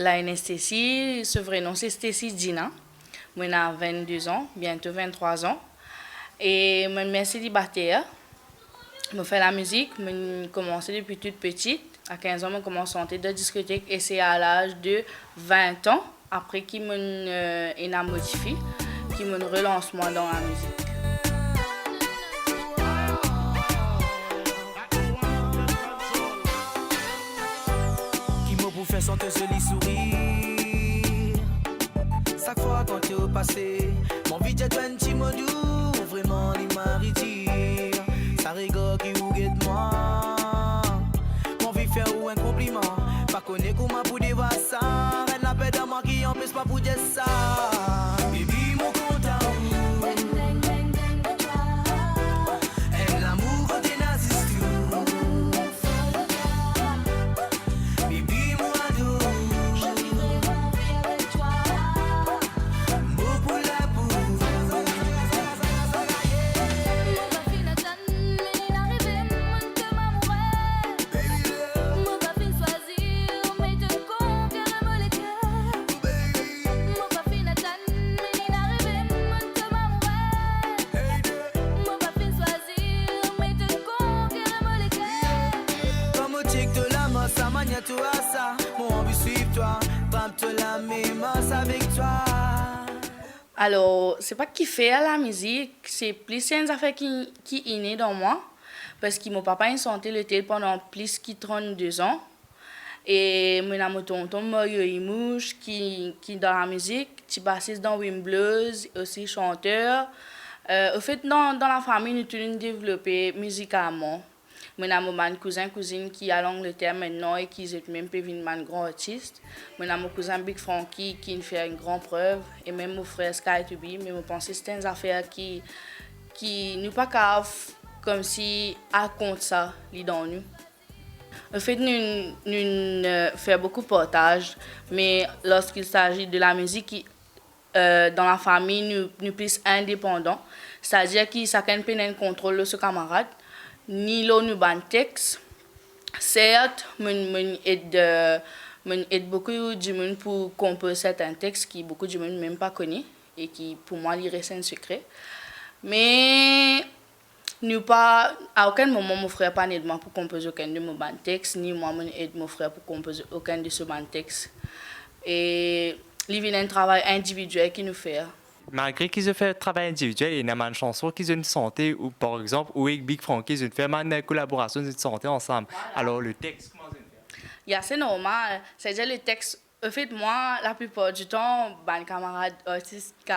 la NSTC, ce vrai nom c'est Stacy Dina. Moi, j'ai 22 ans, bientôt 23 ans. Et je suis célibataire. Je fais la musique, je commence depuis toute petite. À 15 ans, je commence à chanter de discothèque et c'est à l'âge de 20 ans, après qu'il me modifie, qui me relance moi dans la musique. Qui m'a pour faire chanter ce lit sourire. Chaque fois quand tu es au passé, mon budget est un petit modou, vraiment les maritimes. Ça rigole qui vous guette moi. Mon vie faire ou un compliment. Pas connaître comment pour dire ça. Elle n'a pas de moi qui empêche pas pour dire ça. Baby, mon compte à vous. Elle l'amour quand t'es nazis tout. Baby, mon ado. Je vivrai ma vie avec toi. Beau pour la boue. Alors, c'est pas kiffer à la musique, c'est plus une affaire qui est née dans moi. Parce que mon papa a chanté le tel pendant plus de 32 ans. Et mon tonton Mario Imouche qui dans la musique, qui bassiste dans Wim Blues, aussi chanteur. Au fait, dans la famille, nous avons développé musicalement. Mon cousin qui est à l'Angleterre maintenant et qui est même un grand artiste. Mon cousin Big Frankie qui fait une grande preuve. Et même mon frère Sky to Be. Mais je pense que c'est une affaire qui nous pas cave comme si à compte ça, dans nous. En fait, nous faisons beaucoup de partage. Mais lorsqu'il s'agit de la musique, dans la famille, nous sommes plus indépendants. C'est-à-dire que chacun peut avoir un contrôle de ses camarades. Ni là nous ban texte. Certes, aide beaucoup de monde pour composer certains textes qui beaucoup de monde même pas connaît et qui pour moi lire c'est un secret. Mais nous pas à aucun moment mon frère pas aide moi pour composer aucun de mon ban texte ni moi aide mon frère pour composer aucun de ce ban texte. Et il vient un travail individuel qui nous fait. Malgré qu'ils ont fait un travail individuel, il y a une chanson qu'ils ont chanté, ou par exemple, ou avec Big Frankie, ils ont fait une collaboration, ils ont chanté ensemble. Alors le texte, comment ils ont fait? C'est normal. C'est-à-dire le texte, en fait, moi, la plupart du temps, mes camarades artistes qui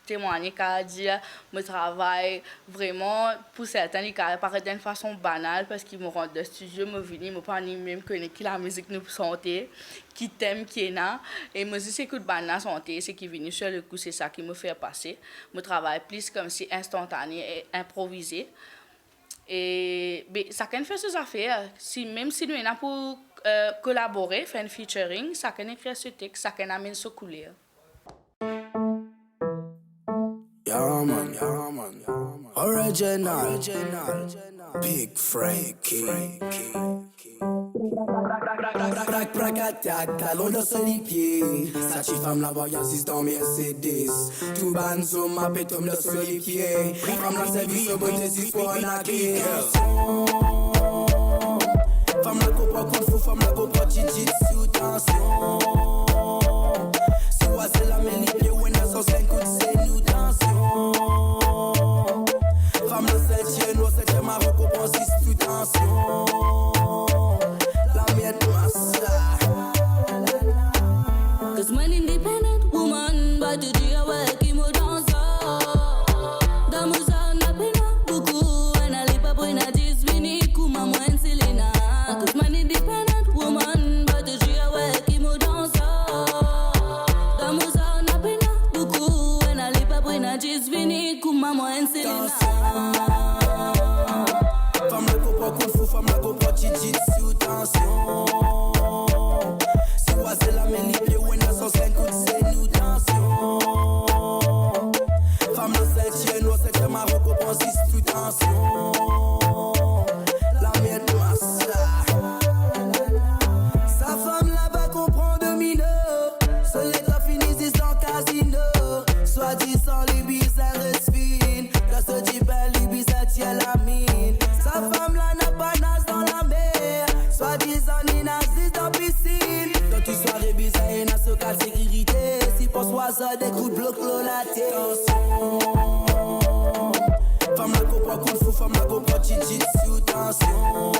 témoignent, qui disent mon travail, vraiment, pour certains, ils paraît d'une façon banale parce qu'ils me rendent de studio, me viennent, me pas même connaître qui la musique nous chanter, qui t'aime, qui est là. Et moi, si j'écoute banal chanter, c'est qui venu sur le coup, c'est ça qui me fait passer. Mon travail plus comme si instantané et improvisé. Et chacun fait ses affaires. Même si nous sommes là pour collaborer, faire un featuring, chacun écrit ce texte, chacun amène sa couleur. Yeah man, original, Big Frankie. Brac attack, talon de solipier. Sa chi femme la voyance dans Mercedes. Tout ban sur ma pétome de solipier. Femme la service au bon des pour un acquis. Femme la comprend kung fu, femme la comprend jiu-jitsu, tension. Si ouais c'est la ménipie, ou une essence, un coup de c'est nous tension. Femme la septième, ou septième, ma comprend si tout tension. Cause when independent woman, but to do your work, you more dance. Damusa na pena buku, and I live up when I just win kuma mwen selena. Cause when independent woman, but to do your work, you more dance. Damusa na pena buku, and I live up when I just win kuma mwen selena. Femme la comprend kung fu, femme la comprend jiu-jitsu, tension. Si ouais c'est la ménipie, ou une essence, un coup de c'est nous tension. Femme la septième, ou septième, ma comprend si tout tension. La mienne, moi ça. Sa femme là-bas comprend de mineur. ça des coups de bloc la tension. Femme la comprend kung fu, femme la comprend jiu-jitsu, tension.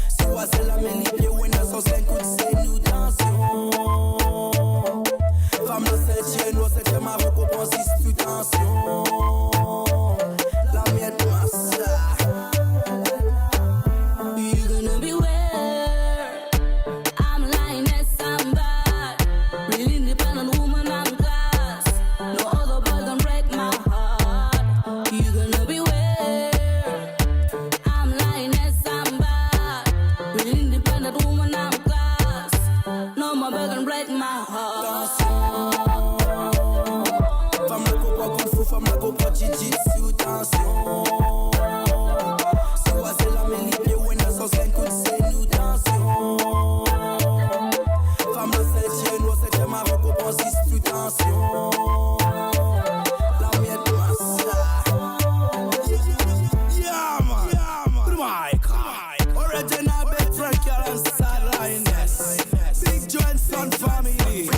Si c'est la main libre, ouais, n'a sans 5 coups de c'est nous, tension. Femme la 7e, nous 7e, Marocco prend 6 sous tension. La mienne masse. You're gonna beware. I'm lioness, I'm bad. Real independent woman, I'm class. No other boy can break my heart. You're gonna beware. I'm lioness, I'm bad. Real independent woman, I'm class. No more boy can break my heart. Femme la comprend kung fu, femme la comprend jiu-jitsu, tension. Si c'est la main libre, ouais, n'a sans 5 coups de c'est nous, tension. Femme la 7e, nous 7e, Marocco prend 6 sous tension. La mienne masse. Yeah, man. Mike. Original big Frank and Sad Lioness. Big Joint Son Family.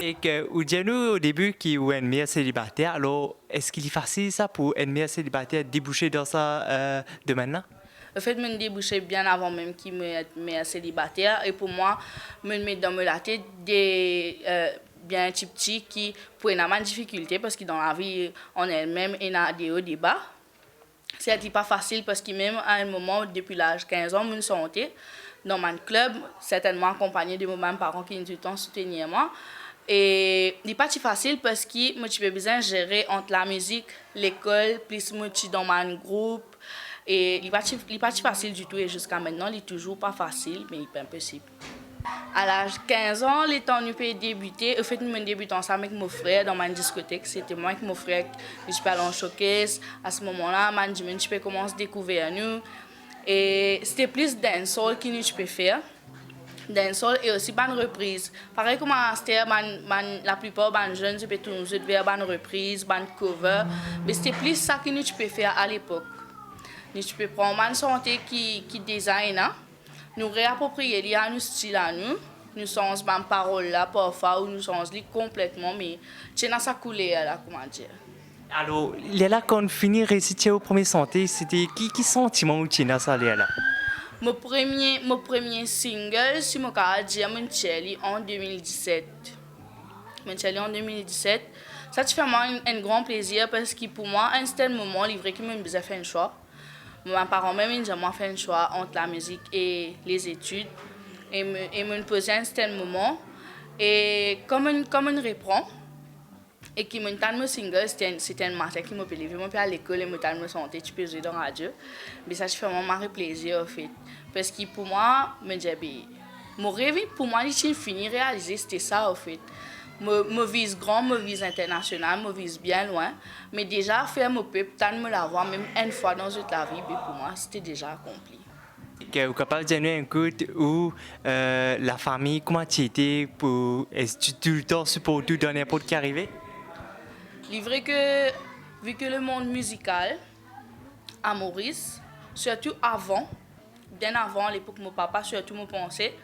Et que, ou nous au début qui ou ennemi célibataire, alors est-ce qu'il est facile ça pour ennemi célibataire déboucher dans ça de maintenant? Le fait de me déboucher bien avant même qu'il me met célibataire. Et pour moi, me mettre dans la tête des bien petits qui pourraient avoir une difficulté parce que dans la vie en elle-même, il y a des hauts, des bas. C'est pas facile parce que même à un moment, depuis l'âge de 15 ans, je me sentais dans mon club, certainement accompagné de mes parents qui ont tout le temps soutenir moi. Et il n'est pas si facile parce que moi, j'ai besoin de gérer entre la musique, l'école, plus moi, dans mon groupe. Et il n'est pas si facile du tout. Et jusqu'à maintenant, il n'est toujours pas facile, mais il n'est pas impossible. À l'âge de 15 ans, les temps nous peut débuter. En fait, nous débutons ensemble avec mon frère dans ma discothèque. C'était moi avec mon frère qui suis allé en showcase. À ce moment-là, je peux commencer à découvrir nous. Et c'était plus dancehall que nous peux faire. Dancehall et aussi bonne reprise. Pareil comme à Aster, la plupart des jeunes se peuvent nous faire bonne reprise, bonne cover. Mais c'était plus ça que nous peux faire à l'époque. Nous peux prendre une santé qui design, nous réapproprier à nous style à nous. Nous sommes bonne parole là parfois ou nous sommes complètement mais c'est dans sa couleur là comment dire. Alors, là quand on finit réciter au premier santé, c'était qui sentiment ou tu as ça là? Mon premier single, si je peux dire, c'est en 2017. En 2017, ça fait vraiment un grand plaisir parce que pour moi, à un certain moment, il est vrai que je me fait un choix. Mes parents même ils ont fait un choix entre la musique et les études. Et me poser à un certain moment. Et comme on reprend, et qui me donne mon single, c'était un matin qui m'a appelé. Je m'appelle à l'école et me donne mon santé, tu peux jouer dans la radio. Mais ça, je fais vraiment plaisir, en fait. Parce que pour moi, mon rêve, pour moi, il fini réalisé, c'était ça, en fait. Je vise grand, je vise international, je vise bien loin. Mais déjà, faire mon peuple, tant de me l'avoir, même une fois dans toute la vie, pour moi, c'était déjà accompli. Vous êtes capable de donner un coup où la famille, comment tu étais pour. Est-ce que tu tout le temps pour tout donner n'importe qui arrivé? Il est vrai que, vu que le monde musical à Maurice, surtout avant, bien avant l'époque mon papa, surtout mon pensée,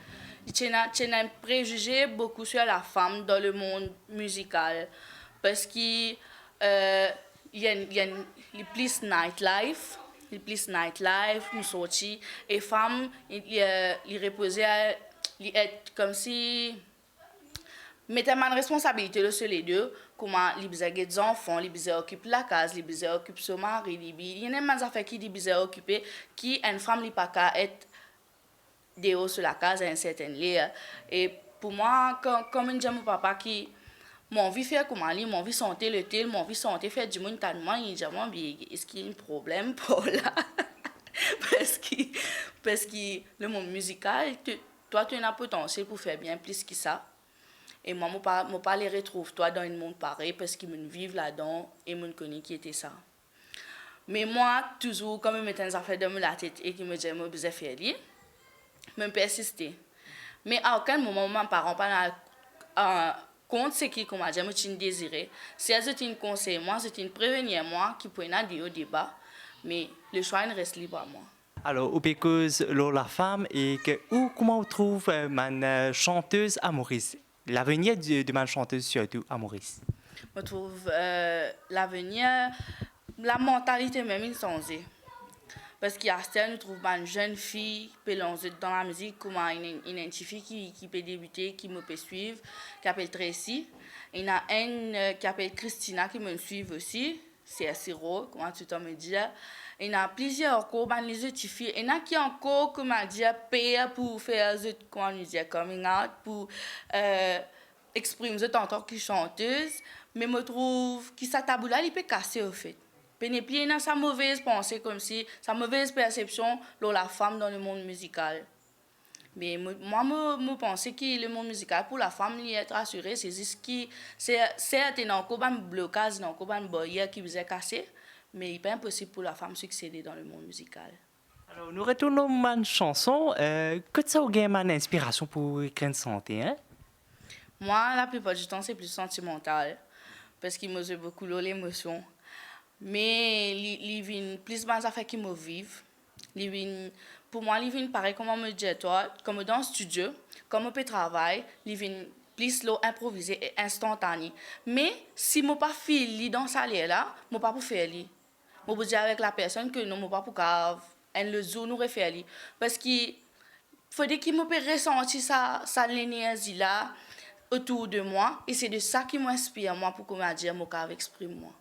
il y a un préjugé beaucoup sur la femme dans le monde musical. Parce qu'il y a plus nightlife, nous sortis, et femmes, ils reposaient, ils étaient comme si. Mettez ma responsabilité sur les deux, comment les besoins des enfants, les besoins occupent la case, les besoins occupent son mari, il y a des affaires qui les besoins occupés, qui une femme n'est pas qu'à être dehors sur la case à un certain lieu. Et pour moi, comme je dis à mon papa qui m'a envie de faire comme lui, m'a envie de sentir le tel, m'a envie de sentir faire du monde tellement, il dit moi, est-ce qu'il y a un problème pour là? parce que le monde musical, toi tu as un potentiel pour faire bien plus que ça. Et moi, je ne pas les retrouve toi dans un monde pareil parce qu'ils me vivent là-dedans et me connaissent qui était ça. Mais moi, toujours, quand je mettais des affaires dans la tête et qu'ils me disaient que je devais faire ça, je persistais. Mais à aucun moment, mes parents ne compte ce qui m'a dit que je désirais. Si c'était une conseil, moi, c'était une prévenir moi qui pouvait aller au débat. Mais le choix reste libre à moi. Alors, ou because la femme et que ou comment on trouve ma chanteuse à Maurice. L'avenir de ma chanteuse surtout à Maurice. Je trouve l'avenir, la mentalité même insensée. Parce qu'à nous trouve une jeune fille qui peut lancer dans la musique, comme une fille qui peut débuter, qui me peut suivre, qui s'appelle Tracy. Il y en a une qui s'appelle Christina qui me suit aussi. C'est assez rare, comment tu t'en me dis. Il y en a plusieurs encore, les autres filles. Il y en a qui encore, comme on dit, payent pour faire les autres, comment on dit, coming out, pour exprimer en tant que chanteuse. Mais je trouve que ça tabou là, il peut casser au fait. Pénépier dans sa mauvaise pensée, comme si, sa mauvaise perception de la femme dans le monde musical. Mais moi, je pense que le monde musical, pour la femme, être assurée, c'est juste que certes, il y a encore un blocage, il y a encore une barrière qui vous est cassée, mais il n'est pas impossible pour la femme de succéder dans le monde musical. Alors, nous retournons à une chanson. Que ça a une inspiration pour écrire une santé, hein? Moi, la plupart du temps, c'est plus sentimental, parce qu'il me fait beaucoup l'émotion. Mais il vient plus de affaires qui me vivent. Pour moi, il vient pareil comme on me dit toi, comme dans le studio, comme on peut travailler, il vient plus improvisé et instantané. Mais si je n'ai pas fait dans ça là, je ne peux pas faire ça. Je peux dire avec la personne que non, je ne peux pas faire le jour nous refaire. Parce qu'il faudrait qu'il me ressentir ça l'énergie là autour de moi et c'est de ça qui m'inspire moi pour que je dise mon cas exprime moi.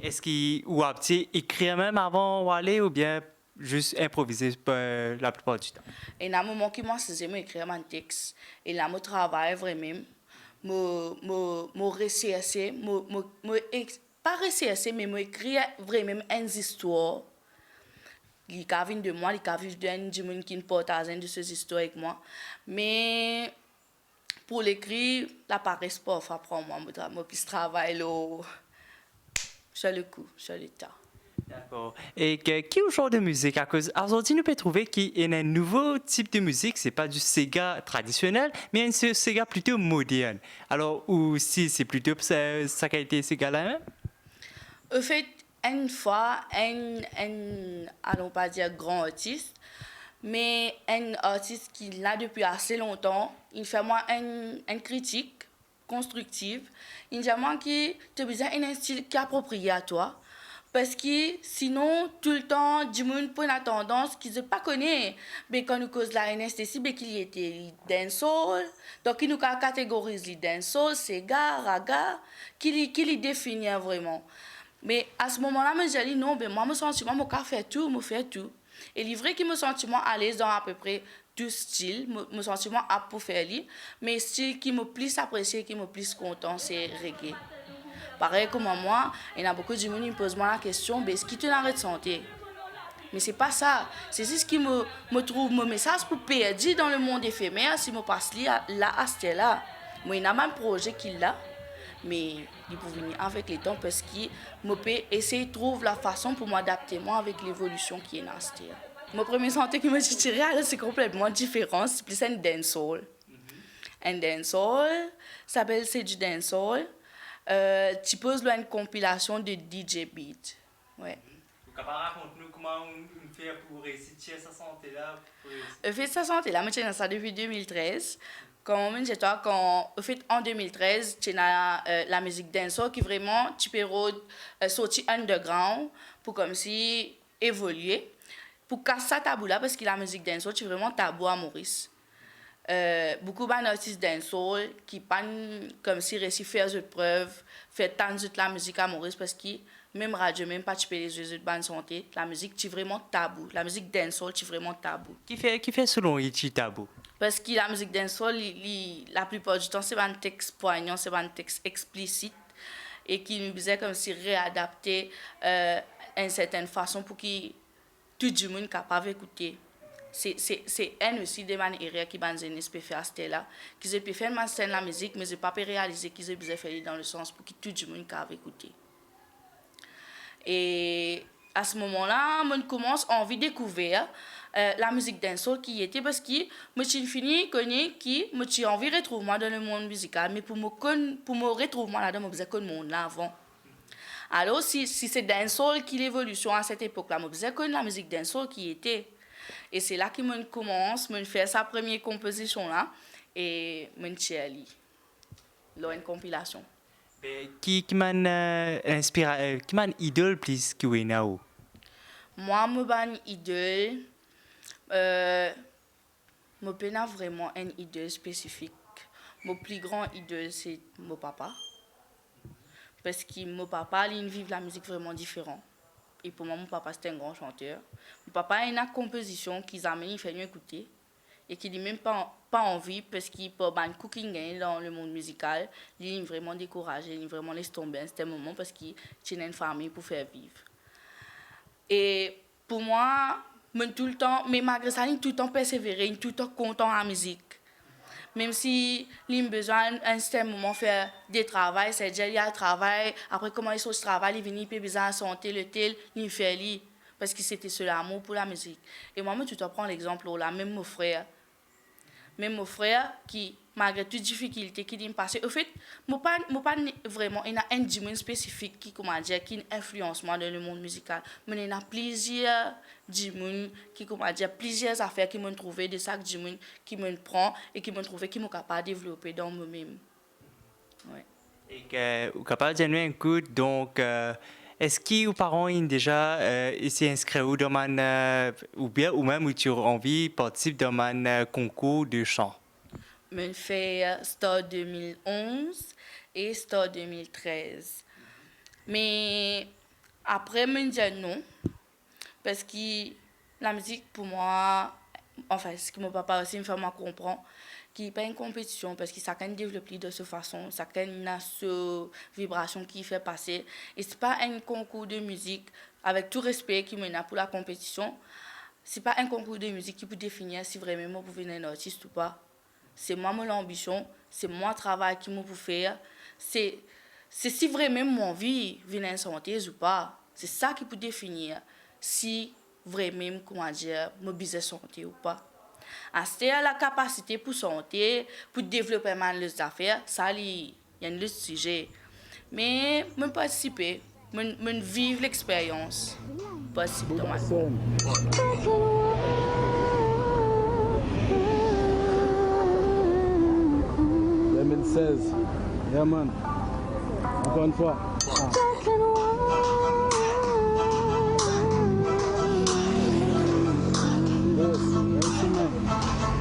Est-ce qu'il ou a écrire même avant d'aller ou bien juste improviser la plupart du temps? Et dans un moment qui m'a saisi, écrire mon texte. Et là, je travaille vraiment. Je recherche, pas rechercher, mais je écris vraiment une histoire. Il y a de moi, il y a de gens qui partagent de ces histoires avec moi. Mais pour l'écrire, la paresse pas, après moi, je travaille sur le coup, sur le tas. D'accord. Et qui est le genre de musique? À cause aujourd'hui, nous pouvons trouver qu'il y a un nouveau type de musique. C'est pas du Sega traditionnel, mais un Sega plutôt moderne. Alors, ou si c'est plutôt sa qualité Sega là même? En fait, une fois, allons pas dire grand artiste, mais un artiste qui l'a depuis assez longtemps, il fait moi une critique constructive. Il dit moi que tu as besoin d'un style qui est approprié à toi. Parce que sinon, tout le temps, du monde prend la tendance qu'ils ne pas connaissent. Mais quand nous cause la anesthésie, ben qu'il était dancehall. Donc, il nous catégorise les dancehall, Sega, raga, qui les définit vraiment. Mais à ce moment-là, je me dis non, ben moi, mon sentiment, je fais tout. Et il est vrai que mon sentiment à l'aise dans à peu près tout style, mon sentiment à pour faire lui, mais style qui me plus apprécié, qui me plus content, c'est reggae. Pareil comme moi, il y a beaucoup de gens qui me posent la question, est-ce que tu as arrêté de santé? Mais c'est pas ça. C'est juste que me trouve mon message pour perdre dans le monde éphémère si je passe là à ce là. Moi, il y a un projet qui l'a, mais il peut venir avec le temps parce que je peux essayer de trouver la façon pour m'adapter moi avec l'évolution qui est dans ce là. Mon premier santé qui me dit tirer, c'est complètement différent. C'est plus un dancehall. Un dancehall, c'est du dancehall. Tu poses là une compilation de DJ beat. Ouais. Vous pouvez raconter-nous comment on fait pour réussir sa santé là? Fait sa santé là, je tiens ça depuis 2013. Quand je toi en 2013, tu as la musique dancehall qui vraiment tu peux sortir underground pour comme si évoluer. Pour casser ça tabou là parce que la musique dancehall c'est vraiment tabou à Maurice. Beaucoup d'artistes dancehall qui pas comme si réussi faire des preuves, faire tant de la musique à Maurice parce que même radio même pas tu peux les autres bonne santé, la musique c'est vraiment tabou. La musique dancehall c'est vraiment tabou. Qui fait selon lui tabou? Parce que la musique dancehall la plupart du temps c'est un texte poignant, c'est un texte explicite et qui nous faisait comme si réadapter d'une certaine façon pour que tout le monde capable d'écouter. C'est un aussi des manières qui ban jeunesse peut faire à là qui je peux faire la musique mais je pas réaliser qu'ils je besoin faire dans le sens pour que tout le monde capable écouter. Et à ce moment-là, on commence à envie de découvrir la musique dancehall qui était parce que moi j'ai fini connaître qui moi j'ai envie de retrouver moi dans le monde musical mais pour me retrouver moi là-dedans moi besoin que le monde là avant. Alors, si c'est dancehall qui l'évolution à cette époque-là, je disais que la musique dancehall qui était. Et c'est là que je commence, je fais sa première composition-là, et je suis là, une compilation. Qui m'a inspiré, qui m'a idole plus que vous now? Moi, je suis une idole. Je n'ai pas vraiment une idole spécifique. Mon plus grand idole, c'est mon papa. Parce que mon papa, il vit la musique vraiment différente. Et pour moi, mon papa, c'était un grand chanteur. Mon papa a une composition qu'ils amènent, il fait mieux écouter. Et qui n'a même pas envie parce qu'il peut pas cooking dans le monde musical. Il est vraiment découragé, il est vraiment laissé tomber à ce moment parce qu'il tient une famille pour faire vivre. Et pour moi, tout le temps, mais malgré ça, il est tout le temps persévéré, il est tout le temps content en musique. Même si il a besoin à un certain moment faire des travaux, c'est-à-dire il y a le travail, après comment il sort du travail, il vient, il a besoin de santé, le tel, il fait lui, parce que c'était ce amour pour la musique. Et moi, je prends l'exemple là, même mon frère qui, malgré toutes les difficultés qu'il a passées, au fait, je pas vraiment, il y a un domaine spécifique qui influence moi dans le monde musical. Mais il y a plusieurs domaines plusieurs affaires qui m'ont trouvé de chaque domaine qui me prend et qui m'ont trouvé qui m'ont capable de développer dans moi-même. Ouais. Et que vous capable de donner un coup, donc est-ce que vos parents ont déjà été inscrits au domaine ou bien ou même où tu as envie de participer dans un concours de chant? Je fais Star 2011 et Star 2013. Mais après, je me dis non. Parce que la musique, pour moi, enfin, ce que mon papa aussi me fait comprendre, qu'il n'y a pas une compétition, parce que chacun développe de cette façon, chacun a cette vibration qui fait passer. Et ce n'est pas un concours de musique, avec tout respect qu'il me a pour la compétition, ce n'est pas un concours de musique qui peut définir si vraiment vous venez un artiste ou pas. C'est moi mon ambition, c'est moi travail qui me peut faire, c'est si vraiment mon vie vient en santé ou pas. C'est ça qui peut définir si vraiment, comment dire, mon business santé ou pas. C'est la capacité pour santé, pour développer les affaires, ça il y a un sujet. Mais je participer, je vivre l'expérience, participer dans ma vie. 2016, yeah man, encore une fois.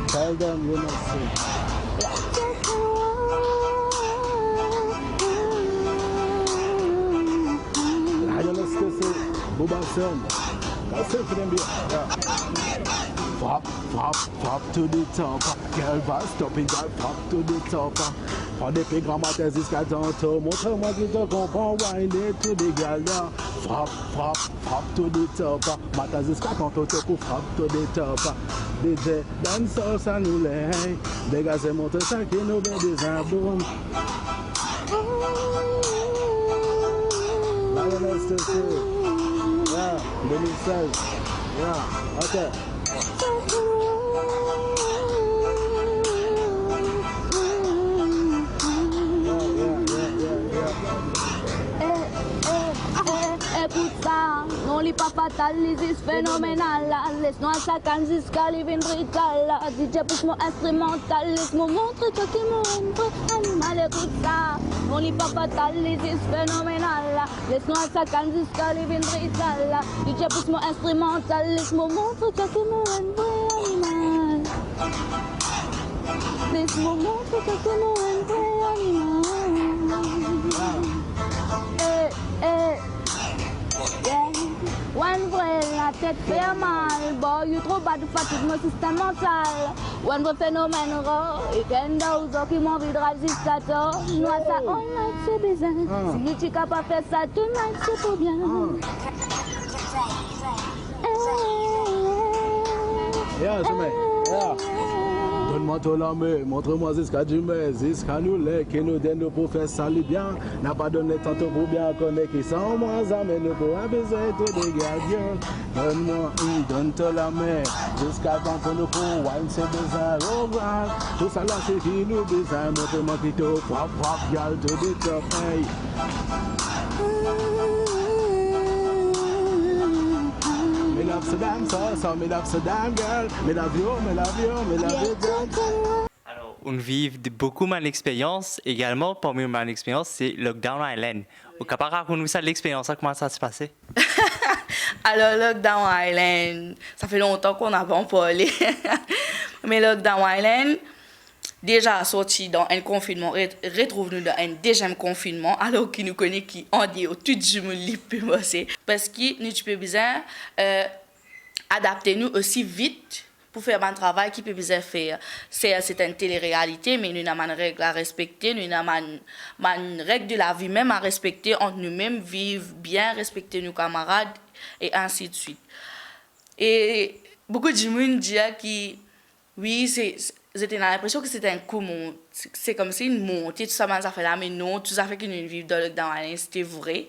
Tell them you not see. I don't know ce que c'est. Boba Son. That's it for them here. Pop, pop, pop to the top. Girl, va stopper, girl, pop to the top. Pas des plus grands matins jusqu'à tantôt. Montre-moi qui te comprend, wine it to the girl, yeah. Pop, pop, pop to the top. Matin jusqu'à tantôt, te coup, pop to the top. DJ, danseur, ça nous l'est. Dégagez, montre ça qui nous met des imboum. Lioness to see. Yeah, 2016. Yeah, ok. Écoute ça, non li pas fatal, li is phénoménal. Laisse-moi ça quand jusqu'à li vin brutal. DJ pousse mon instrumental, laisse-moi montrer toi qui montre. Animal, écoute ça, non li pas fatal, li is phénoménal. Laisse-moi ça quand jusqu'à li vin brutal. DJ pousse mon instrumental, laisse-moi montrer toi qui montre. Animal, laisse-moi montrer toi qui montre. Animal. Yeah. One vrai, la tête fait mal, boy, you trop bas de fatigue, mon système mental. One vrai phénomène raw, et qu'un d'autres qui m'ont envie de résister à toi. Moi, ça, all night, c'est bizarre. Si tu n'as pas fait ça tonight, c'est trop bien. Yeah, c'est vrai. Yeah. Donne-moi ton armée, montre-moi jusqu'à du mais, jusqu'à nous les qui nous donnent pour faire ça bien. N'a pas donné tantôt pour bien connaître qui sont moins amis, nous pour abuser tous les gardiens. Donne-moi donne-toi la main, jusqu'à tantôt nous pour wine c'est besoin, oh God. Tout ça là c'est qui nous besoin, montre-moi qui te frappe, gal to the top, hey. love so damn so me love so damn girl. Me love you, me love you, me love you damn. Alors, on vit beaucoup mon expérience également. Parmi mon expérience, c'est Lockdown Island. Au cas par raconte-nous ça l'expérience, comment ça se passait? Alors, Lockdown Island, ça fait longtemps qu'on n'a pas parlé. Mais Lockdown Island, déjà sorti dans un confinement, retrouve-nous dans un deuxième confinement, alors qu'il nous connaît qui en dit au tout du monde peut bosser. Parce que nous peux besoin adapter nous aussi vite pour faire un travail qui peut besoin faire. C'est une télé-réalité, mais nous avons une règle à respecter, nous avons une règle de la vie même à respecter entre nous-mêmes, vivre bien, respecter nos camarades, et ainsi de suite. Et beaucoup de monde disent que oui, j'étais l'impression que c'était un coup, c'est comme si une montée, tout ça, ça fait là, mais non, tout ça fait que nous vivons dans l'année, c'était vrai.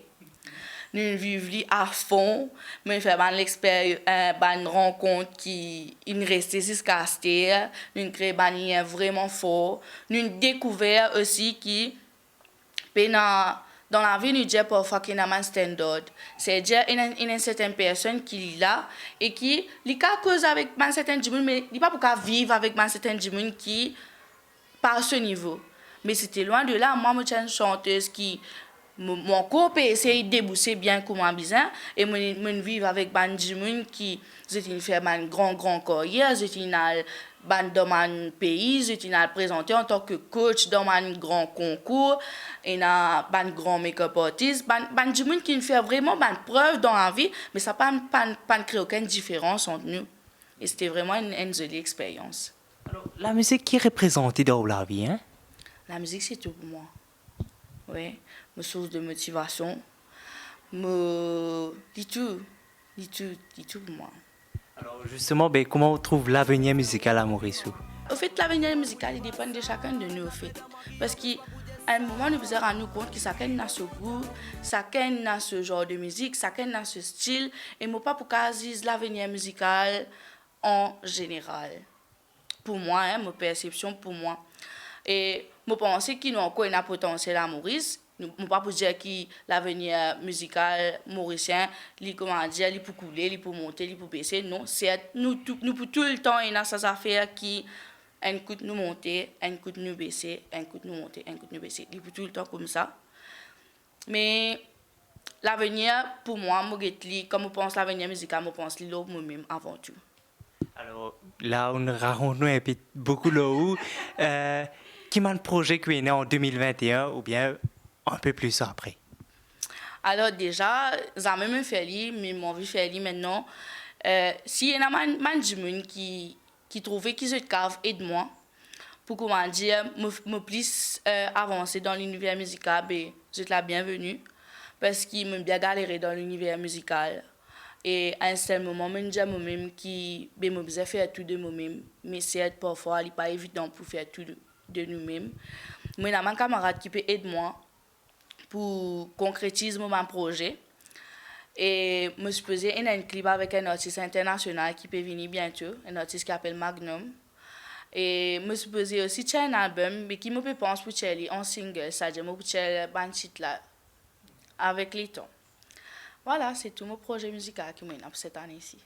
Nous vivons à fond, mais nous faisons une rencontre qui nous reste jusqu'à ce terre, nous créons un lien vraiment fort. Nous découvert aussi que dans la vie, nous disons parfois qu'il y a un standard. C'est-à-dire qu'il y a une certaine personne qui est là et qui a cause avec un certain monde, mais il n'y a pas pour vivre avec un certain monde qui pas à ce niveau. Mais c'était loin de là. Moi, je suis une chanteuse qui mon corps peut essayer de débousser bien comme un bizarre et je vivre avec des gens qui fait une grande carrière, dans un pays, je présenté en tant que coach dans un grand concours, et un grand make-up artist, des gens qui fait vraiment une preuve dans la vie, mais ça n'a pas créé aucune différence entre nous. Et c'était vraiment une jolie expérience. Alors, la musique qui est représentée dans la vie, hein? La musique, c'est tout pour moi. Oui, ma source de motivation, dit tout pour moi. Alors justement, comment on trouve l'avenir musical à Maurice? Au fait, l'avenir musical, il dépend de chacun de nous, au fait. Parce qu'à un moment, nous devons rendre compte que chacun a ce goût, chacun a ce genre de musique, chacun a ce style, et moi pas pour dire l'avenir musical en général. Pour moi, ma perception pour moi. Et je pense qu'il y a encore un potentiel à Maurice. Je ne peux pas dire que l'avenir musical mauricien, il peut couler, il peut monter, il peut baisser. Non, nous pour tout le temps, il y a ces affaires qui un coup nous monter, un coup nous baisser, un coup nous monter, un coup nous baisser. Il peut tout le temps comme ça. Mais l'avenir, pour moi, comme je pense l'avenir musical, je pense moi-même avant tout. Alors là, on raconte beaucoup là-haut. Qui m'a un projet qui est né en 2021 ou bien un peu plus après? Alors déjà, ça m'a fait lire, mais mon vie fait lire maintenant. S'il y a des gens qui trouvent qu'ils se cave, aide-moi. Pour comment dire, me plus avancer dans l'univers musical, je suis la bienvenue. Parce qu'il m'a bien galéré dans l'univers musical. Et à un certain moment, je me dis moi-même que je besoin faire tout de moi-même. Mais c'est parfois, il n'est pas évident pour faire tout de nous-mêmes. Moi, j'ai un camarade qui peut aider moi pour concrétiser mon projet. Et je me suis posé un clip avec un artiste international qui peut venir bientôt, un artiste qui s'appelle Magnum. Et je me suis posé aussi un album, mais qui me peut penser pour Charlie en single, c'est-à-dire pour Charlie Banchit là, avec les temps. Voilà, c'est tout mon projet musical qui m'a pour cette année-ci.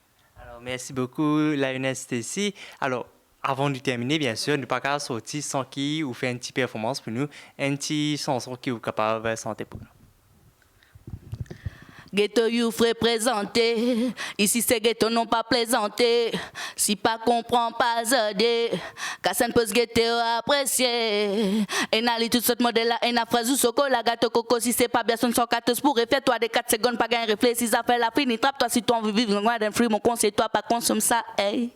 Alors, merci beaucoup, Lionel Stacy. Alors, avant de terminer, bien sûr, ne pas qu'à sortir sans qui ou faire une petite performance pour nous, une petite chanson qui est capable de chanter pour nous. Ghetto Youth représenté, ici c'est ghetto non pas plaisanté. Si pas comprend pas zodé, car ça ne peut se ghetto apprécier. Et n'allez tout ce modèle là, et n'a phrase ou soko, la gâteau coco, si c'est pas bien son 114 pour faire toi des 4 secondes, pas gain réfléchir, si ça fait la fini, trappe toi si toi veux vivre loin d'un fruit, mon conseil toi pas consomme ça, hey.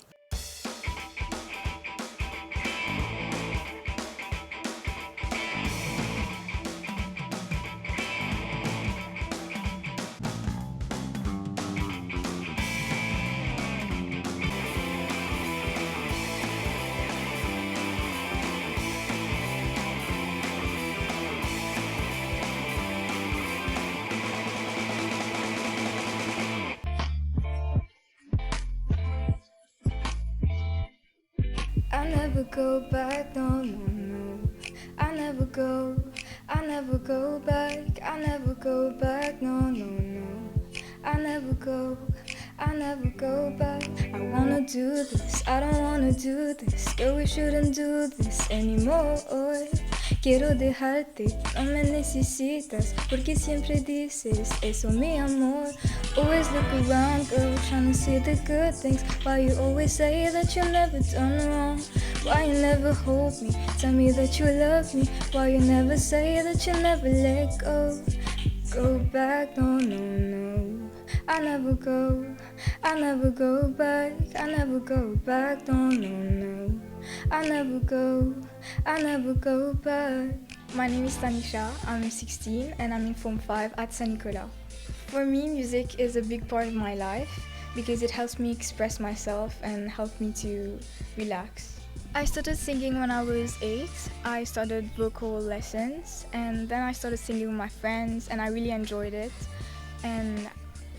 I never go back, no, no, no. I never go back, I never go back, no, no, no. I never go I never go back. I wanna do this, I don't wanna do this. Girl, we shouldn't do this anymore. Quiero dejarte, no me necesitas, porque siempre dices eso, mi amor. Always look around, girl, trying to see the good things. Why you always say that you never done wrong? Why you never hold me? Tell me that you love me. Why you never say that you never let go? Go back, no, no, no. I never go back. I never go back, no, no, no. I never go back. My name is Tanisha, I'm 16 and I'm in Form 5 at Saint Nicolas. For me, music is a big part of my life because it helps me express myself and help me to relax. I started singing when I was 8. I started vocal lessons and then I started singing with my friends and I really enjoyed it. And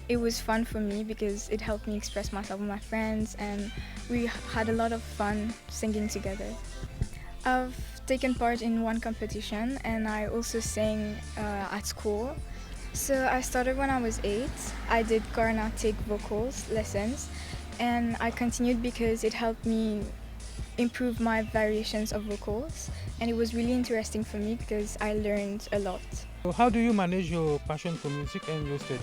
it was fun for me because it helped me express myself with my friends and we had a lot of fun singing together. I've taken part in one competition and I also sang at school. So I started when I was 8. I did Carnatic vocals lessons and I continued because it helped me improve my variations of vocals and it was really interesting for me because I learned a lot. So how do you manage your passion for music and your studies?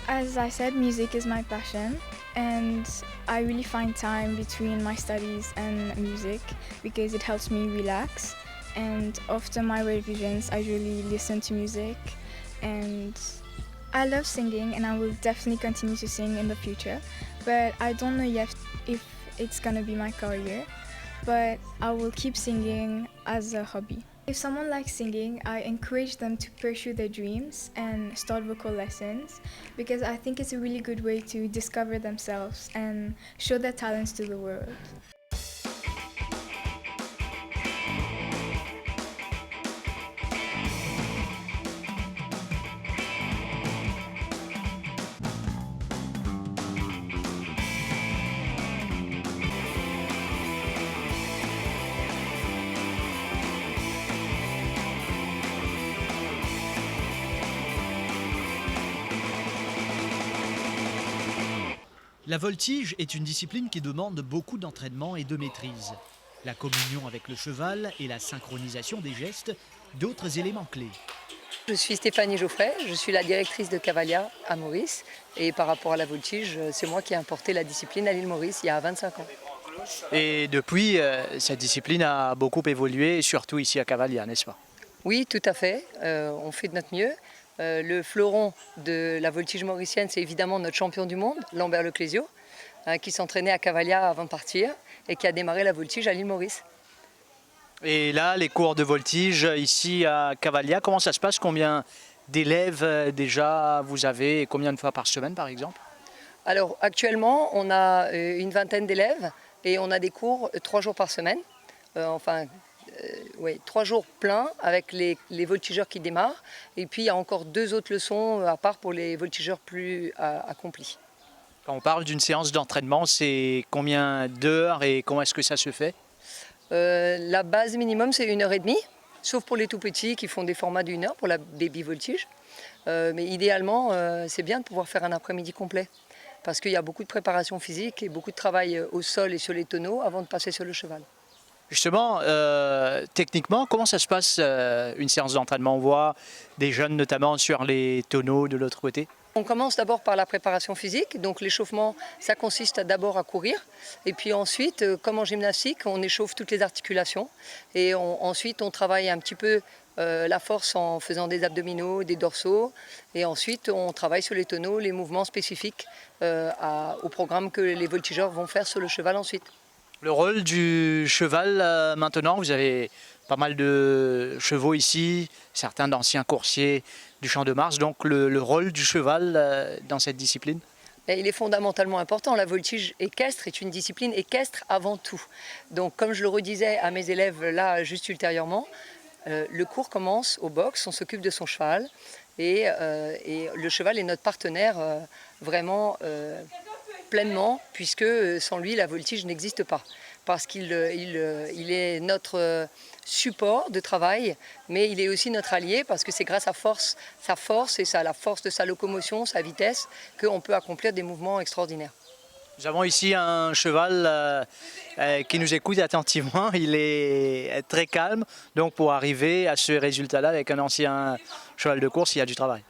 As I said, music is my passion and I really find time between my studies and music because it helps me relax. And after my revisions, I usually listen to music and I love singing and I will definitely continue to sing in the future. But I don't know yet if it's gonna be my career, but I will keep singing as a hobby. If someone likes singing, I encourage them to pursue their dreams and start vocal lessons because I think it's a really good way to discover themselves and show their talents to the world. La voltige est une discipline qui demande beaucoup d'entraînement et de maîtrise. La communion avec le cheval et la synchronisation des gestes, d'autres éléments clés. Je suis Stéphanie Geoffrey, je suis la directrice de Cavalia à Maurice et par rapport à la voltige, c'est moi qui ai importé la discipline à l'île Maurice il y a 25 ans. Et depuis, cette discipline a beaucoup évolué, surtout ici à Cavalia, n'est-ce pas? Oui, tout à fait, on fait de notre mieux. Le fleuron de la voltige mauricienne, c'est évidemment notre champion du monde, Lambert Leclésio, qui s'entraînait à Cavalia avant de partir et qui a démarré la voltige à l'île Maurice. Et là, les cours de voltige ici à Cavalia, comment ça se passe? Combien d'élèves déjà vous avez et combien de fois par semaine par exemple? Alors actuellement, on a une vingtaine d'élèves et on a des cours 3 jours par semaine. Oui, 3 jours pleins avec les voltigeurs qui démarrent. Et puis il y a encore 2 autres leçons à part pour les voltigeurs plus accomplis. Quand on parle d'une séance d'entraînement, c'est combien d'heures et comment est-ce que ça se fait? La base minimum, c'est 1h30, sauf pour les tout petits qui font des formats d'1 heure pour la baby voltige. Mais idéalement, c'est bien de pouvoir faire un après-midi complet parce qu'il y a beaucoup de préparation physique et beaucoup de travail au sol et sur les tonneaux avant de passer sur le cheval. Justement, techniquement, comment ça se passe une séance d'entraînement? On voit des jeunes notamment sur les tonneaux de l'autre côté. On commence d'abord par la préparation physique, donc l'échauffement, ça consiste d'abord à courir. Et puis ensuite, comme en gymnastique, on échauffe toutes les articulations. Et ensuite, on travaille un petit peu la force en faisant des abdominaux, des dorsaux. Et ensuite, on travaille sur les tonneaux, les mouvements spécifiques au programme que les voltigeurs vont faire sur le cheval ensuite. Le rôle du cheval maintenant, vous avez pas mal de chevaux ici, certains d'anciens coursiers du Champ de Mars, donc le rôle du cheval dans cette discipline? Et il est fondamentalement important. La voltige équestre est une discipline équestre avant tout. Donc comme je le redisais à mes élèves là juste ultérieurement, le cours commence au box, on s'occupe de son cheval et le cheval est notre partenaire vraiment pleinement puisque sans lui la voltige n'existe pas. parce qu'il il est notre support de travail, mais il est aussi notre allié parce que c'est grâce à sa force et la force de sa locomotion, sa vitesse, qu'on peut accomplir des mouvements extraordinaires. Nous avons ici un cheval qui nous écoute attentivement. Il est très calme. Donc pour arriver à ce résultat-là avec un ancien cheval de course, il y a du travail.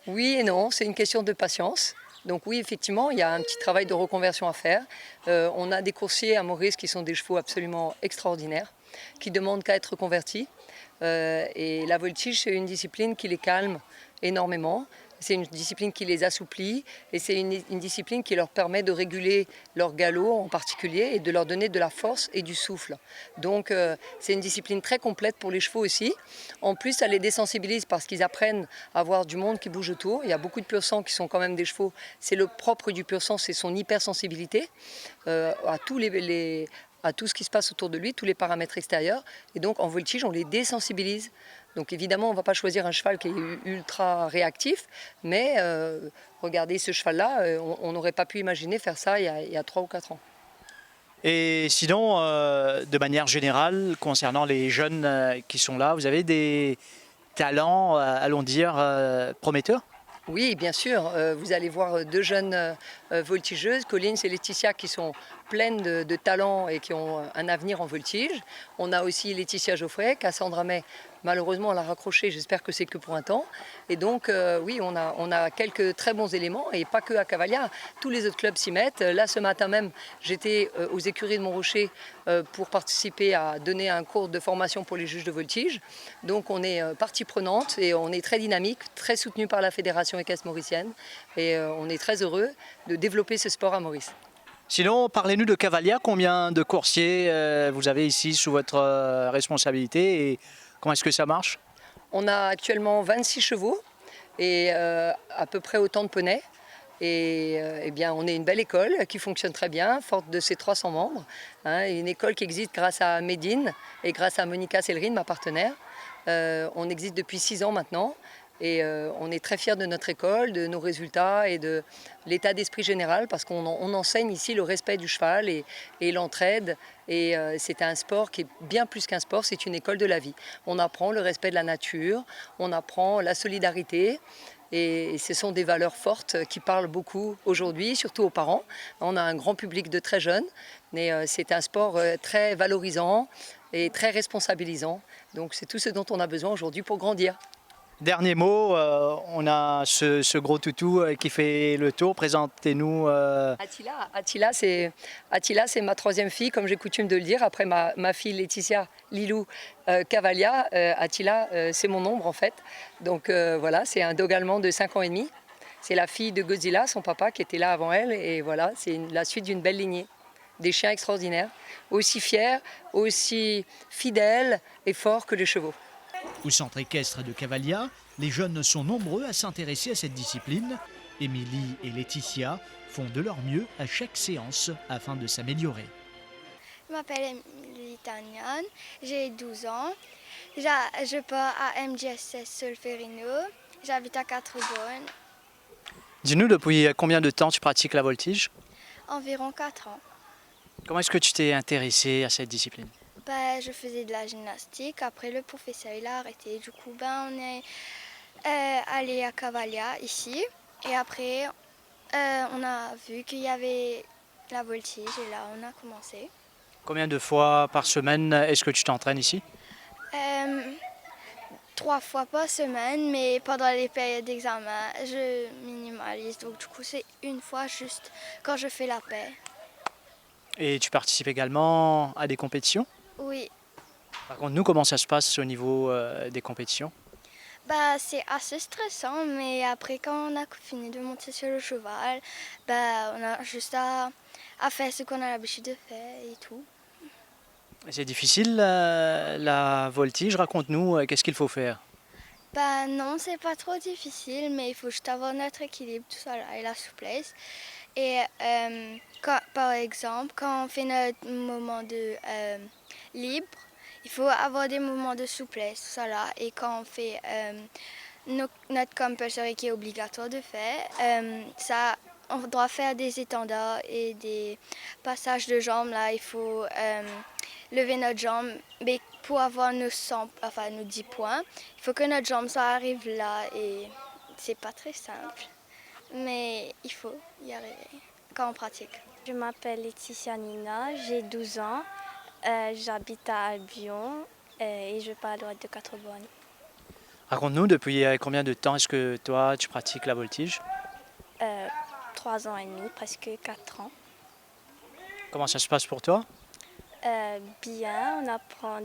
Oui et non, c'est une question de patience. Donc oui, effectivement, il y a un petit travail de reconversion à faire. On a des coursiers à Maurice qui sont des chevaux absolument extraordinaires, qui demandent qu'à être convertis. Et la voltige, c'est une discipline qui les calme énormément. C'est une discipline qui les assouplit et c'est une discipline qui leur permet de réguler leur galop en particulier et de leur donner de la force et du souffle. Donc c'est une discipline très complète pour les chevaux aussi. En plus, ça les désensibilise parce qu'ils apprennent à voir du monde qui bouge autour. Il y a beaucoup de pur-sang qui sont quand même des chevaux. C'est le propre du pur-sang, c'est son hypersensibilité à tout ce qui se passe autour de lui, tous les paramètres extérieurs. Et donc en voltige, on les désensibilise. Donc évidemment, on ne va pas choisir un cheval qui est ultra réactif, mais regardez ce cheval-là, on n'aurait pas pu imaginer faire ça il y a 3 ou 4 ans. Et sinon, de manière générale, concernant les jeunes qui sont là, vous avez des talents, allons dire, prometteurs ? Oui, bien sûr. Vous allez voir 2 jeunes voltigeuses, Collins et Laetitia, qui sont pleines de talent et qui ont un avenir en voltige. On a aussi Laetitia Geoffrey, Cassandra May. Malheureusement, elle a raccroché, j'espère que c'est que pour un temps. Et donc, oui, on a quelques très bons éléments, et pas que à Cavalia. Tous les autres clubs s'y mettent. Là, ce matin même, j'étais aux écuries de Montrocher pour participer à donner un cours de formation pour les juges de voltige. Donc, on est partie prenante et on est très dynamique, très soutenu par la Fédération équestre mauricienne. Et on est très heureux de développer ce sport à Maurice. Sinon, parlez-nous de Cavalia. Combien de coursiers vous avez ici sous votre responsabilité et comment est-ce que ça marche ? On a actuellement 26 chevaux et à peu près autant de poneys. Et eh bien, on est une belle école qui fonctionne très bien, forte de ses 300 membres. Une école qui existe grâce à Médine et grâce à Monica Sellerine, ma partenaire. On existe depuis 6 ans maintenant. Et on est très fiers de notre école, de nos résultats et de l'état d'esprit général parce qu'on enseigne ici le respect du cheval et l'entraide. Et c'est un sport qui est bien plus qu'un sport, c'est une école de la vie. On apprend le respect de la nature, on apprend la solidarité. Et ce sont des valeurs fortes qui parlent beaucoup aujourd'hui, surtout aux parents. On a un grand public de très jeunes, mais c'est un sport très valorisant et très responsabilisant. Donc c'est tout ce dont on a besoin aujourd'hui pour grandir. Dernier mot, on a ce gros toutou qui fait le tour. Présentez-nous. Attila, c'est ma 3e fille, comme j'ai coutume de le dire. Après ma fille Laetitia, Lilou, Cavalia, Attila, c'est mon ombre en fait. Donc voilà, c'est un dog allemand de 5 ans et demi. C'est la fille de Godzilla, son papa, qui était là avant elle. Et voilà, c'est la suite d'une belle lignée. Des chiens extraordinaires, aussi fiers, aussi fidèles et forts que les chevaux. Au centre équestre de Cavalia, les jeunes sont nombreux à s'intéresser à cette discipline. Émilie et Laetitia font de leur mieux à chaque séance afin de s'améliorer. Je m'appelle Émilie Tagnan, j'ai 12 ans. Je pars à MGSS Solferino, j'habite à Quatre-Bornes. Dis-nous, depuis combien de temps tu pratiques la voltige ? Environ 4 ans. Comment est-ce que tu t'es intéressé à cette discipline ? Je faisais de la gymnastique, après le professeur il a arrêté. Du coup, on est allé à Cavalia ici. Et après, on a vu qu'il y avait la voltige et là, on a commencé. Combien de fois par semaine est-ce que tu t'entraînes ici ? 3 fois par semaine, mais pendant les périodes d'examen, je minimalise. Donc du coup, c'est 1 fois juste quand je fais la paix. Et tu participes également à des compétitions ? Oui. Par contre, nous, comment ça se passe au niveau des compétitions ? C'est assez stressant, mais après, quand on a fini de monter sur le cheval, on a juste à faire ce qu'on a l'habitude de faire et tout. C'est difficile la voltige, raconte-nous, qu'est-ce qu'il faut faire ? Non, c'est pas trop difficile, mais il faut juste avoir notre équilibre, tout ça là, et la souplesse. Et par exemple, quand on fait notre moment de libre, il faut avoir des moments de souplesse, tout ça là. Et quand on fait notre compulsory qui est obligatoire de faire, ça on doit faire des étendards et des passages de jambes. Là, il faut lever notre jambe. Mais pour avoir nos 10 points, il faut que notre jambe soit arrive là. Et c'est pas très simple, mais il faut y arriver quand on pratique. Je m'appelle Laetitia Nina, j'ai 12 ans. J'habite à Albion et je parle de 4 bornes. Raconte-nous, depuis combien de temps est-ce que toi tu pratiques la voltige? 3 ans et demi, presque 4 ans. Comment ça se passe pour toi? Bien, on apprend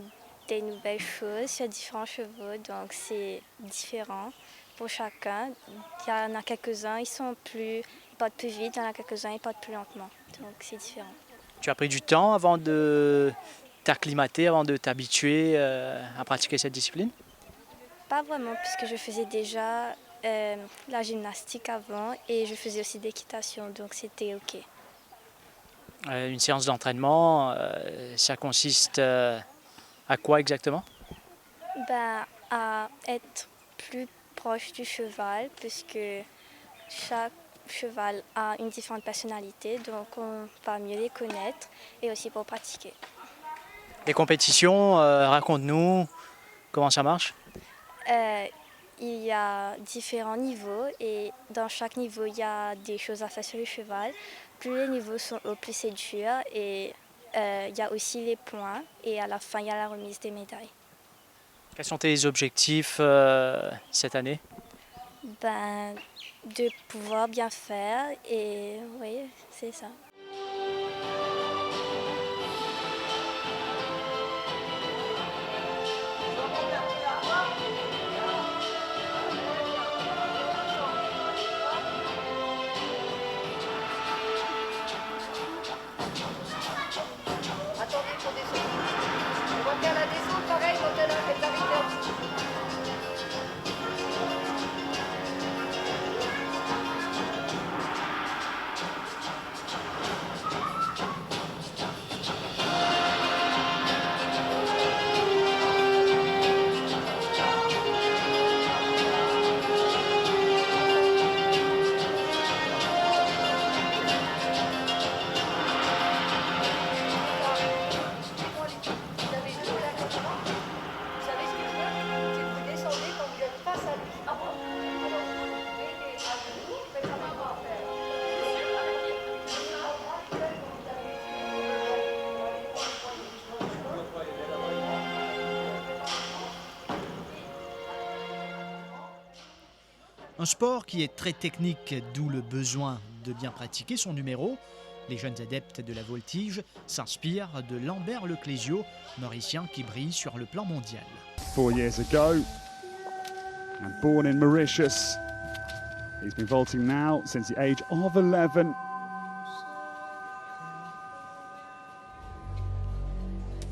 des nouvelles choses sur différents chevaux, donc c'est différent pour chacun. Il y en a quelques-uns, ils portent plus vite, il y en a quelques-uns, ils portent plus lentement, donc c'est différent. Tu as pris du temps avant de t'acclimater, avant de t'habituer à pratiquer cette discipline? Pas vraiment, puisque je faisais déjà la gymnastique avant et je faisais aussi de l'équitation, donc c'était OK. Une séance d'entraînement, ça consiste à quoi exactement? À être plus proche du cheval, puisque chaque cheval a une différente personnalité, donc on va mieux les connaître et aussi pour pratiquer. Les compétitions, raconte-nous comment ça marche? Il y a différents niveaux et dans chaque niveau, il y a des choses à faire sur le cheval. Plus les niveaux sont hauts, plus c'est dur et il y a aussi les points et à la fin, il y a la remise des médailles. Quels sont tes objectifs cette année? De pouvoir bien faire et oui, c'est ça. Attendez pour descendre. On va faire la descente pareil quand elle est arrivée. Un sport qui est très technique, d'où le besoin de bien pratiquer son numéro. Les jeunes adeptes de la voltige s'inspirent de Lambert Leclésio, mauricien qui brille sur le plan mondial. 4 years ago, and born in Mauritius. He's been vaulting now since the age of 11.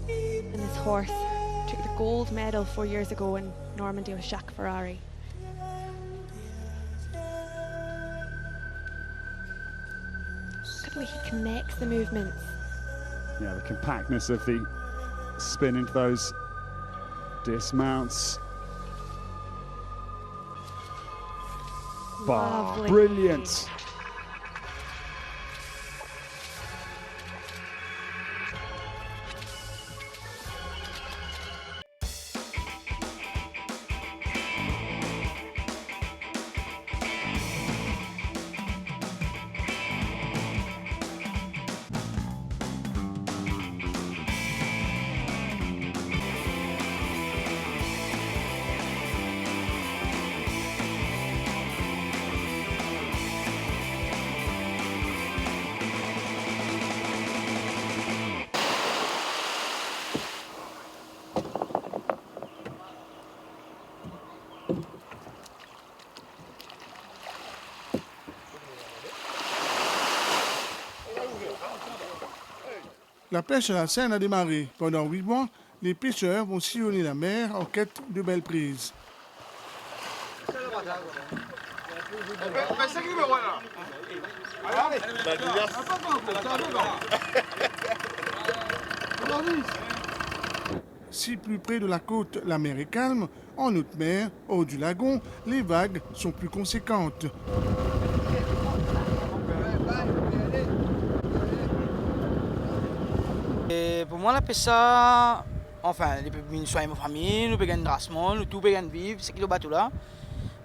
And his horse took the gold medal 4 years ago in Normandy with Jacques Ferrari. Look at the way he connects the movements. Yeah, the compactness of the spin into those dismounts. Bah, Lovely. brilliant. La pêche à la Seine a démarré. Pendant 8 mois, les pêcheurs vont sillonner la mer en quête de belles prises. Si plus près de la côte, la mer est calme, en haute mer, hors du lagon, les vagues sont plus conséquentes. Pour moi, la pêche, ça, enfin, nous sommes en famille, nous pouvons drassement, nous tous pouvons vivre, c'est qui le bateau là.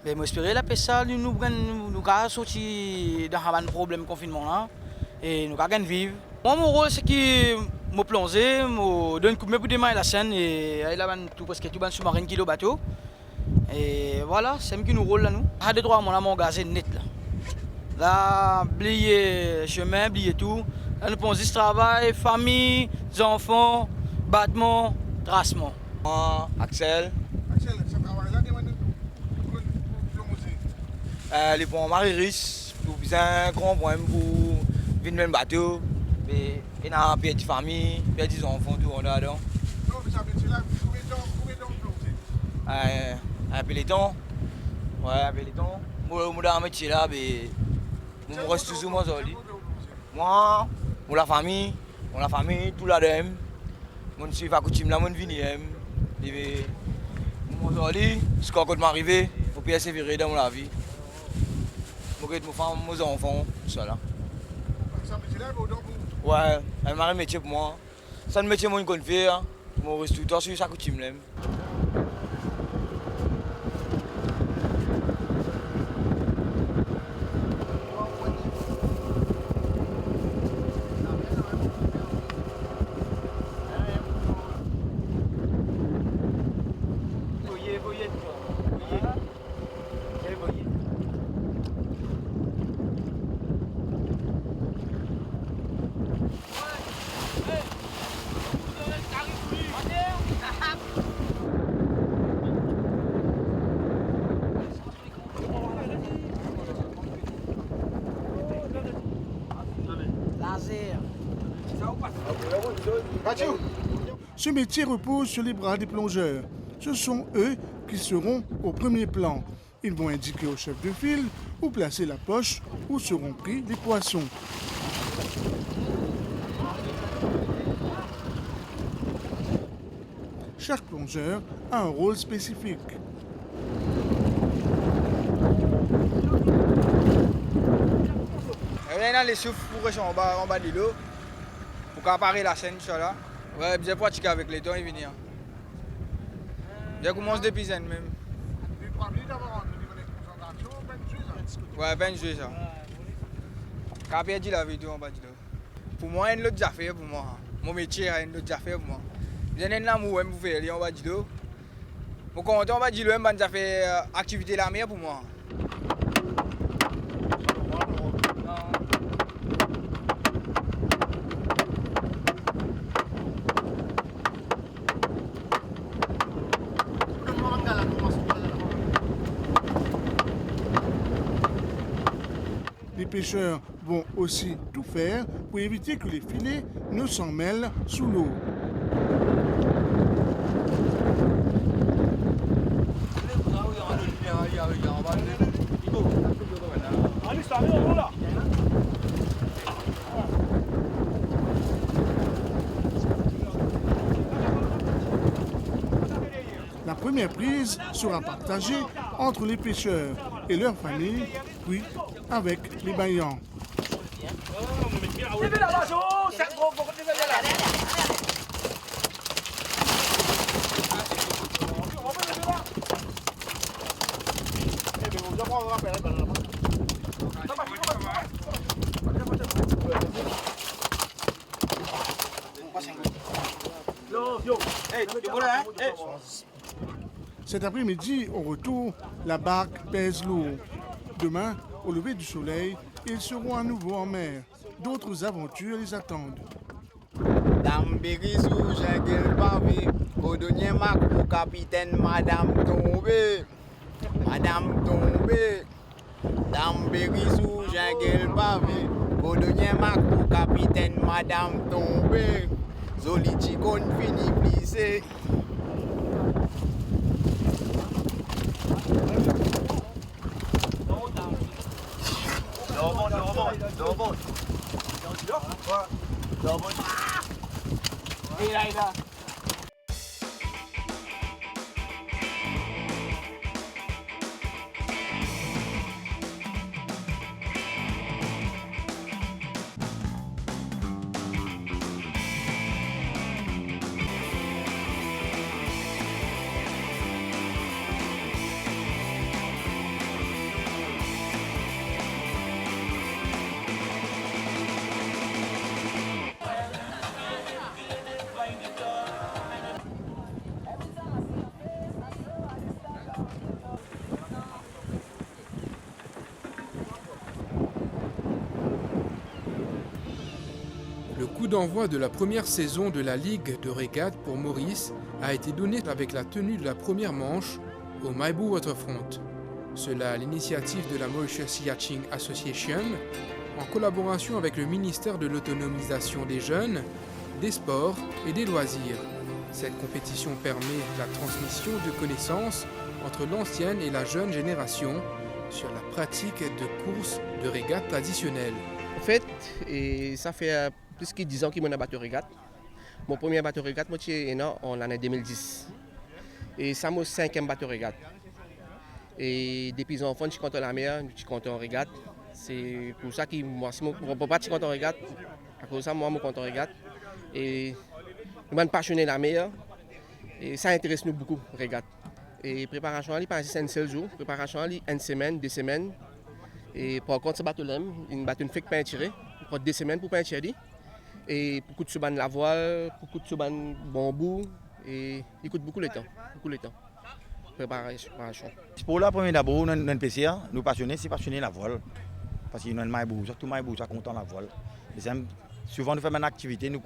Mais j'espère la pêche, ça, nous pouvons sortir d'un problème de confinement là et nous pouvons vivre. Moi, mon rôle, c'est que je plonger, je donne un coup de main pour démarrer la scène et là, tout parce que tout le sous-marin qui est le bateau. Et voilà, c'est ce qui nous rôle là, nous. À deux droits, mon gaz est net là. Là, oublier chemin, oublier tout. Là, nous pensons travail, famille, enfants, battement, tracement. Moi, Axel. Axel, ce travail-là, Les bons Marie-Riche, pour un grand problème pour venir dans le bateau. Et il y a un petit famille, un petit enfants, tout on a dedans. Non, mais ça veut dire là, combien de temps plongé? Un peloton. Ouais, un peloton. Moi, dans le métier là, je reste toujours moi. Moi, pour la famille, tout là dedans. Je suis à coutume là, je viens. Et moi, ce qui est m'arriver, il faut persévérer dans la vie. Je vais mes femmes, mes enfants, tout ça là. Ça métier là, vous? Ouais, c'est un métier pour moi. C'est un métier que je connais faire. Je reste tout le temps sur sa coutume là. Ce métier repose sur les bras des plongeurs. Ce sont eux qui seront au premier plan. Ils vont indiquer au chef de file où placer la poche où seront pris les poissons. Chaque plongeur a un rôle spécifique. Dans les souffles pour rester en bas de l'eau, pour apparaître la scène, ça là. Ouais, j'ai pratiqué avec les temps et venir. J'ai commencé depuis zen même. Ouais, 20 juillet ça. Quand j'ai dit la vidéo en bas de l'eau. Pour moi, il y a une autre affaire pour moi. Mon métier a une autre affaire pour moi. J'ai un amour pour faire en bas de l'eau. Pour quand on va dire l'eau, j'ai fait activité la mer pour moi. Les pêcheurs vont aussi tout faire pour éviter que les filets ne s'en mêlent sous l'eau. La première prise sera partagée entre les pêcheurs et leurs familles, puis avec les baillants. Cet après-midi, au retour, la barque pèse lourd. Demain, au lever du soleil, ils seront à nouveau en mer. D'autres aventures les attendent. Dame Bérisou, j'ai le pavé. Codonnier Macro, capitaine, Madame tombée. Madame tombée. Dame Bérisou, j'ai le pavé. Codonnier Macro, capitaine, Madame tombée. Zoliti kon fini plissé. coup d'envoi de la première saison de la Ligue de régate pour Maurice a été donné avec la tenue de la première manche au Maibu Waterfront. Cela à l'initiative de la Mauritius Yachting Association, en collaboration avec le ministère de l'Autonomisation des Jeunes, des Sports et des Loisirs. Cette compétition permet la transmission de connaissances entre l'ancienne et la jeune génération sur la pratique de courses de régate traditionnelles. En fait, et ça fait plus que 10 ans que je suis bateau régate. Mon premier bateau régate, moi, c'est en l'année 2010. Et ça, mon 5e bateau régate. Et depuis enfant, je suis content de la mer, je suis content de régate. C'est pour ça que moi, si je ne peux pas être content de régate, à cause de ça, moi, je suis content de régate. Et je suis passionné de la mer. Et ça intéresse nous beaucoup, régate. Et préparation, il passe un seul jour. Préparation, une semaine, 2 semaines. Et par contre, ce bateau-là, une bateau ne fait que peinturer. Il prend 2 semaines pour peinturer. Et beaucoup de suban la voile, beaucoup de suban bambou. Et il coûte beaucoup de temps. Beaucoup de temps. Préparation. Pour la première d'abord, nous sommes PCA, nous passionnés, c'est passionné la voile. Parce que nous sommes maïbou, surtout maïbou, ça content la voile. Souvent, nous faisons une activité, nous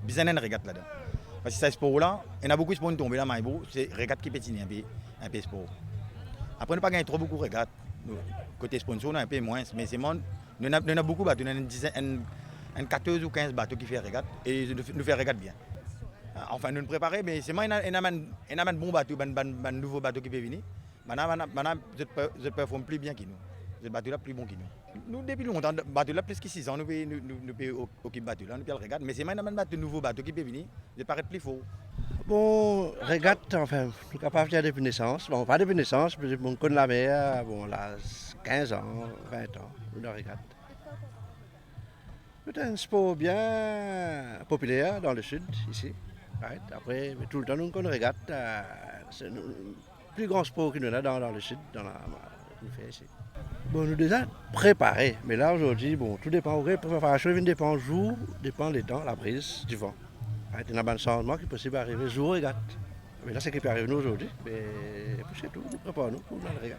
faisons une régate là-dedans. Parce que ce sport-là, il y a beaucoup de sports qui tombent dans maïbou, c'est régate qui pétine un peu sport. Après, nous n'avons pas gagné trop beaucoup de régates. Côté sponsor, on a un peu moins, mais c'est bon. Nous avons beaucoup de bateaux, nous avons 14 ou 15 bateaux qui font régate et nous faisons régate bien. Enfin, nous nous préparons, mais c'est moi, il y a un bon bateau, un nouveau bateau qui peut venir. Maintenant, je performe plus bien que nous. Ce bateau-là plus bon que nous. Nous, depuis longtemps, le bateau-là, plus que 6 ans, nous pouvons occuper le bateau-là, nous pouvons le régate. Mais c'est moi, il y a un nouveau bateau qui peut venir, je parais plus fort. Bon, régate, enfin, je suis capable de faire depuis naissance. Bon, pas depuis naissance, mais je connais la mer, bon, là, 15 ans, 20 ans, une régate. C'est un sport bien populaire dans le sud, ici. Right. Après, tout le temps, nous connaissons régate. C'est le plus grand sport que nous avons dans le sud, nous fait ici. Bon, nous déjà préparés, mais là aujourd'hui, bon, tout dépend. La préparation dépend du jour, dépend du temps, la brise, du vent. Right. Il y a un changement qui est possible d'arriver jour régate. Mais là, c'est ce qui peut arriver nous aujourd'hui. Mais c'est tout, nous préparons pour la régate.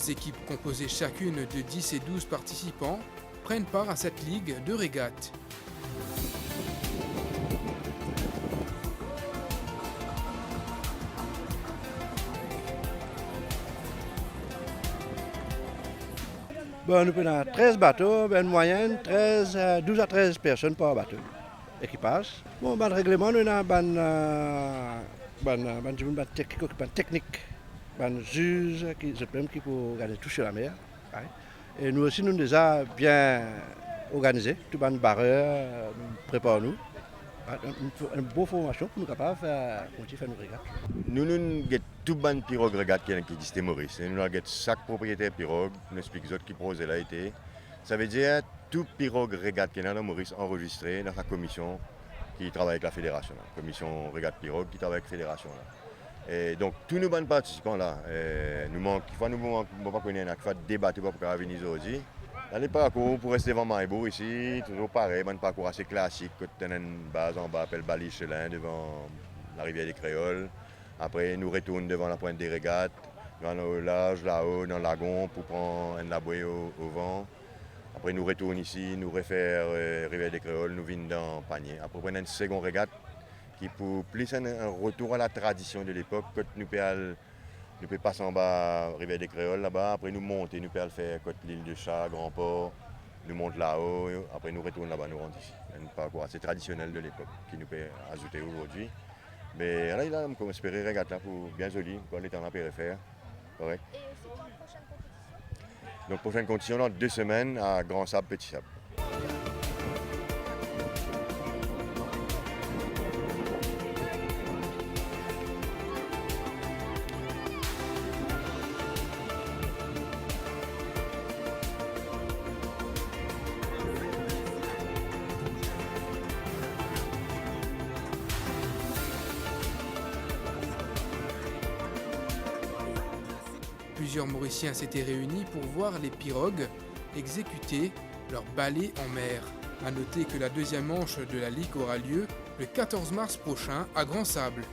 Équipes composées chacune de 10 et 12 participants prennent part à cette ligue de régate. Bon, nous prenons 13 bateaux, une moyenne 12 à 13 personnes par bateau. Équipage. Bon, le règlement, nous avons une technique. Un juge qui peut garder tout sur la mer. Et nous aussi, nous déjà bien organisés. Tout le barreur, nous préparons-nous. Une bonne formation pour nous capables de faire nos régates. Nous avons tout le monde pirogue régate qui existe à Maurice. Nous avons chaque propriétaire pirogue, nous expliquons qui pose là été. Ça veut dire tout pirogue régate qui est dans Maurice enregistré dans sa commission qui travaille avec la fédération. La commission régate pirogue qui travaille avec la fédération. Et donc tous nos bons participants là, nous manquons, il faut nous pas connaître, il faut débattre pour venir aujourd'hui. Dans les parcours pour rester devant Maïbou ici, toujours pareil, un parcours assez classique, quand tu as une base en bas, appelle Balichelin devant la rivière des Créoles. Après nous retournons devant la pointe des régates, nous allons au large là-haut dans le lagon pour prendre un laboué au vent. Après nous retournons ici, nous refaire rivière des Créoles, nous venons dans le panier. Après on a une seconde régate qui pour plus un retour à la tradition de l'époque, quand nous pouvons passer en bas rivière des Créoles là-bas, après nous monter, nous pouvons faire côte l'île de Chat, Grand Port, nous monter là-haut, après nous retournons là-bas, nous rentrons ici. Un parcours assez traditionnel de l'époque qui nous peut ajouter aujourd'hui. Mais là, il a comme espéré régate là pour bien joli, quand on est dans la périphérie, correct. Donc prochaine compétition dans 2 semaines à Grand Sable, Petit Sable. Plusieurs Mauriciens s'étaient réunis pour voir les pirogues exécuter leur ballet en mer. A noter que la deuxième manche de la Ligue aura lieu le 14 mars prochain à Grand Sable.